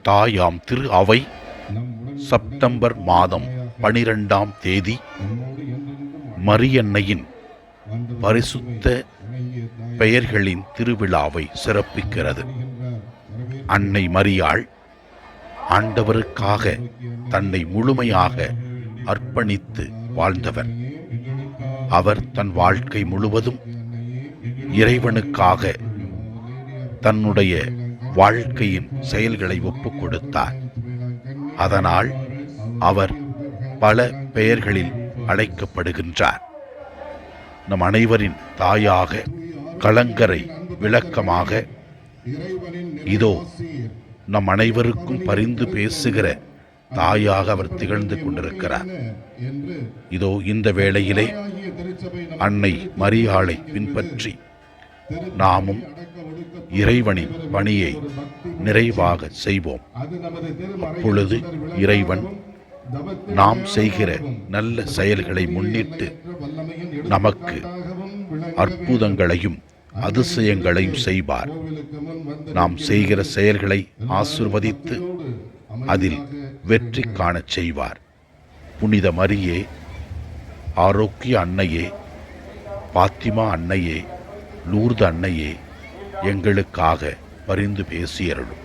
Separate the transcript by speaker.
Speaker 1: தாயாம் திரு அவை செப்டம்பர் மாதம் 12ஆம் தேதி மரியன்னையின் பரிசுத்த பெயர்களின் திருவிழாவை சிறப்பிக்கிறது. அன்னை மரியாள் ஆண்டவருக்காக தன்னை முழுமையாக அர்ப்பணித்து வாழ்ந்தவர். அவர் தன் வாழ்க்கை முழுவதும் இறைவனுக்காக தன்னுடைய வாழ்க்கையின் செயல்களை ஒப்புக் கொடுத்தார். அதனால் அவர் பல பெயர்களில் அழைக்கப்படுகின்றார். நம் அனைவரின் தாயாக, கலங்கரை விளக்கமாக, இதோ நம் அனைவருக்கும் பரிந்து பேசுகிற தாயாக அவர் திகழ்ந்து கொண்டிருக்கிறார். இதோ இந்த வேளையிலே அன்னை மரியாளை பின்பற்றி நாமும் இறைவனின் பணியை நிறைவாக செய்வோம். அப்பொழுது இறைவன் நாம் செய்கிற நல்ல செயல்களை முன்னிட்டு நமக்கு அற்புதங்களையும் அதிசயங்களையும் செய்வார். நாம் செய்கிற செயல்களை ஆசீர்வதித்து அதில் வெற்றி காணச் செய்வார். புனித மரியே, ஆரோக்கிய அன்னையே, பாத்திமா அன்னையே, லூர்து அன்னையே, எங்களுக்காக பரிந்து பேசியருளும்.